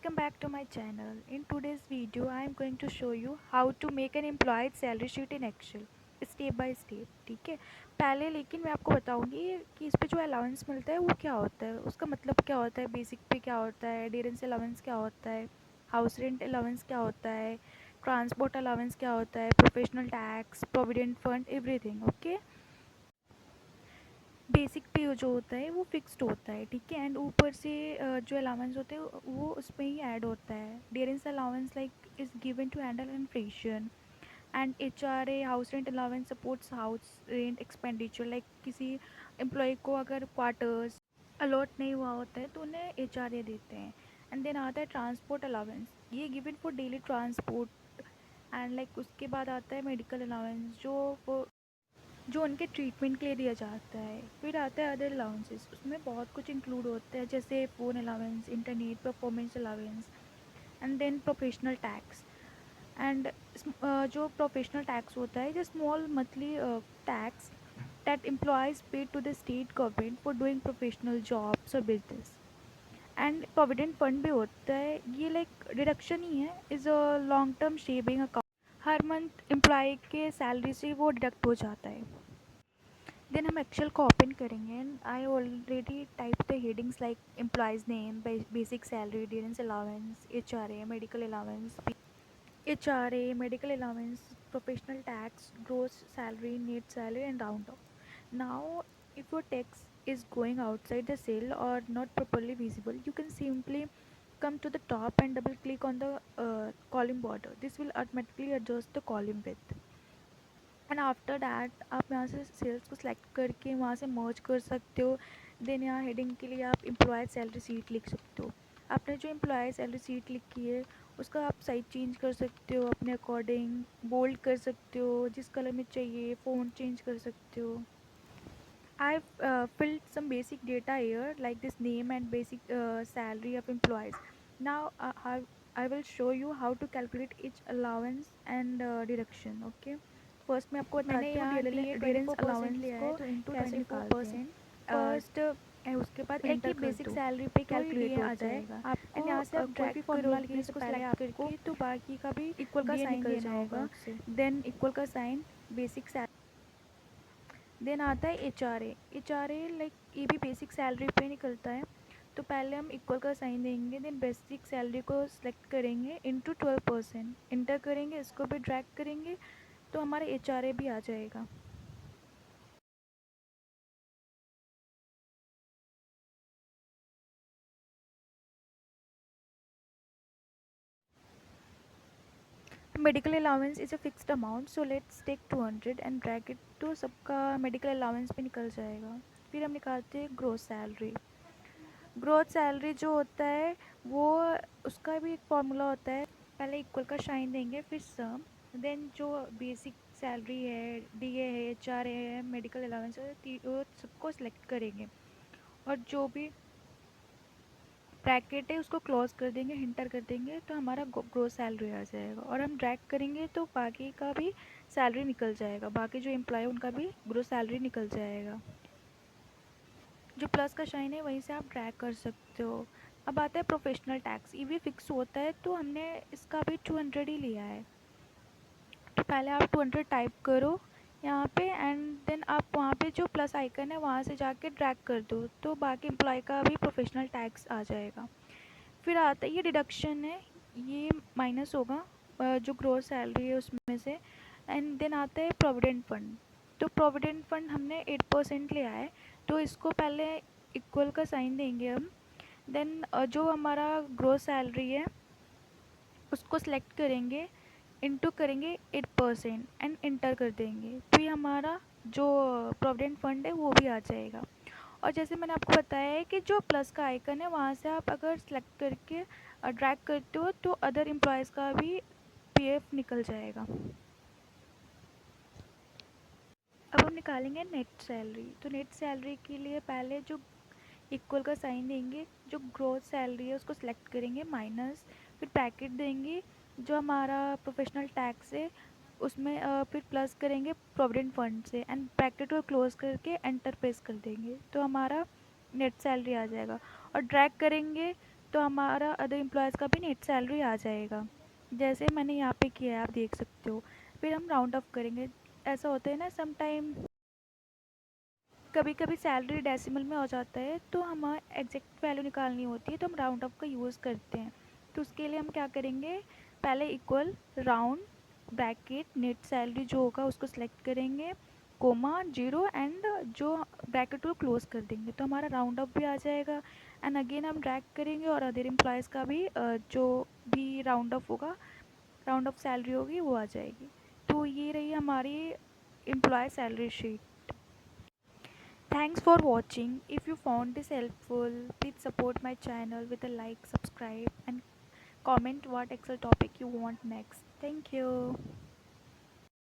Welcome back to my channel. In today's video, I am going to show you how to make an employee salary sheet in Excel step by step. ठीक है, पहले लेकिन मैं आपको बताऊंगी कि इस पे जो अलाउंस मिलता है वो क्या होता है, उसका मतलब क्या होता है, बेसिक पे क्या होता है, डेरेंस अलाउंस क्या होता है, हाउस रेंट अलाउंस क्या होता है, ट्रांसपोर्ट अलाउंस क्या होता है, professional tax, provident fund, everything. Okay, basic पे जो होता है वो फिक्स्ड होता है। ठीक है, एंड ऊपर से जो अलाउंस होते हैं वो उसमें ही ऐड होता है। Dearness allowance like is given to handle inflation, and HRA house rent allowance supports house rent expenditure. Like किसी एम्प्लॉय को अगर क्वार्टर्स अलॉट नहीं हुआ होता है तो उन्हें HRA देते हैं। एंड देन आता है ट्रांसपोर्ट अलाउंस, ये given for daily transport. And like उसके बाद आता है मेडिकल अलाउंस जो उनके ट्रीटमेंट के लिए दिया जाता है। फिर आता है अदर अलाउंसेस, उसमें बहुत कुछ इंक्लूड होता है जैसे phone allowance, internet performance allowance, and then professional tax. And जो प्रोफेशनल टैक्स होता है, जो small monthly tax that employees pay to the state government for doing professional jobs और बिजनेस। एंड प्रोविडेंट फंड भी होता है, ये लाइक डिडक्शन ही है, is a long term saving account. हर मंथ एम्प्लॉय के सैलरी से वो डिडक्ट हो जाता है। देन हम एक्सेल को ओपन करेंगे and I already type the headings like employees name, basic salary, dearness allowance, HRA, medical allowance, HRA, medical allowance, professional tax, gross salary, net salary, and round off. Now, if your text is going outside the cell or not properly visible, you can simply come to the top and double click on the column border. This will automatically adjust the column width. And after that आप यहाँ से sales को select करके वहाँ से मर्ज कर सकते हो। देन यहाँ हेडिंग के लिए आप एम्प्लॉय सैलरी सीट लिख सकते हो। आपने जो एम्प्लॉय सैलरी सीट लिखी है उसका आप साइज चेंज कर सकते हो अपने अकॉर्डिंग, बोल्ड कर सकते हो जिस कलर में चाहिए, फ़ॉन्ट चेंज कर सकते हो। I've filled some basic data here like this name and basic salary of employees. Now I will show you how to calculate each allowance and deduction. Okay, first मैं आपको मैंने बताती हूँ यहाँ डी ए डेरेंस 24% अलाउंस लिया है को तो इंटू कैसे ट्वेंटी फोर निकालते हैं। परसेंट फर्स्ट उसके बाद लाइक एंटर ये कर बेसिक दो सैलरी पे तो ये कैलकुलेट DA आ होता है। जाएगा। आपको एंड यहाँ से आप कोई ड्रैग भी फॉर्मूला करोगे लिखने से इसको पहले सेलेक्ट आपको करके तो बाकी का भी इक्वल का DA साइन निकल देना होगा जाएगा। उससे। देन इक्वल का साइन, बेसिक सैलरी। देन आता है HRA। HRA लाइक ये भी बेसिक सैलरी पे निकलता है। तो पहले हम इक्वल का साइन देंगे, देन बेसिक सैलरी को सिलेक्ट करेंगे इंटू 12%, इंटर करेंगे, इसको भी ड्रैग करेंगे तो हमारा HRA भी आ जाएगा। Medical allowance is a fixed amount, so let's take 200 and drag it तो सबका मेडिकल अलाउंस भी निकल जाएगा। फिर हम निकालते हैं ग्रोस सैलरी। ग्रोथ सैलरी जो होता है वो उसका भी एक फार्मूला होता है। पहले इक्वल का साइन देंगे, फिर सम, देन जो बेसिक सैलरी है, DA है, HRA है, मेडिकल अलाउंस है, वो सबको सिलेक्ट करेंगे और जो भी ब्रैकेट है उसको क्लोज कर देंगे, इंटर कर देंगे तो हमारा ग्रोथ सैलरी आ जाएगा। और हम ड्रैग करेंगे तो बाकी का भी सैलरी निकल जाएगा, बाकी जो एम्प्लॉय उनका भी ग्रोथ सैलरी निकल जाएगा। जो प्लस का शाइन है वहीं से आप ड्रैग कर सकते हो। अब आता है प्रोफेशनल टैक्स, ये भी फिक्स होता है तो हमने इसका भी 200 ही लिया है। तो पहले आप 200 टाइप करो यहाँ पे एंड देन आप वहाँ पे जो प्लस आइकन है वहाँ से जाके ड्रैग कर दो तो बाकी एम्प्लॉय का भी प्रोफेशनल टैक्स आ जाएगा। फिर आता है ये डिडक्शन है, ये माइनस होगा जो ग्रोस सैलरी है उसमें से। एंड देन आता है प्रोविडेंट फंड। तो प्रोविडेंट फंड हमने 8% लिया है तो इसको पहले इक्वल का साइन देंगे हम। देन जो हमारा ग्रोस सैलरी है उसको सिलेक्ट करेंगे, इंटू करेंगे 8% एंड इंटर कर देंगे तो ये हमारा जो प्रोविडेंट फंड है वो भी आ जाएगा। और जैसे मैंने आपको बताया है कि जो प्लस का आइकन है वहाँ से आप अगर सेलेक्ट करके ड्रैग करते हो तो अदर एम्प्लॉयज़ का भी PF निकल जाएगा। अब हम निकालेंगे नेट सैलरी। तो नेट सैलरी के लिए पहले जो इक्वल का साइन देंगे, जो ग्रोथ सैलरी है उसको सिलेक्ट करेंगे माइनस, फिर ब्रैकेट देंगे, जो हमारा प्रोफेशनल टैक्स है उसमें फिर प्लस करेंगे प्रोविडेंट फंड से एंड ब्रैकेट को क्लोज करके एंटर प्रेस कर देंगे तो हमारा नेट सैलरी आ जाएगा। और ड्रैग करेंगे तो हमारा अदर एम्प्लॉयज़ का भी नेट सैलरी आ जाएगा। जैसे मैंने यहाँ पे किया है, आप देख सकते हो। फिर हम राउंड ऑफ करेंगे। ऐसा होता है ना सम टाइम, कभी कभी सैलरी डेसिमल में हो जाता है, तो हमें एग्जैक्ट वैल्यू निकालनी होती है, तो हम राउंड ऑफ का यूज़ करते हैं। तो उसके लिए हम क्या करेंगे, पहले equal round bracket net salary जो होगा उसको सिलेक्ट करेंगे, कोमा जीरो, एंड जो ब्रैकेट को क्लोज कर देंगे, तो हमारा राउंड ऑफ भी आ जाएगा। एंड अगेन हम ड्रैग करेंगे और अदर एम्प्लॉयज़ का भी जो भी राउंड ऑफ होगा, राउंड ऑफ सैलरी होगी वो आ जाएगी। तो ये रही हमारी employ salary sheet. Thanks for watching. If you found this helpful, please support my channel with a like, subscribe, and comment what Excel topic you want next. Thank you.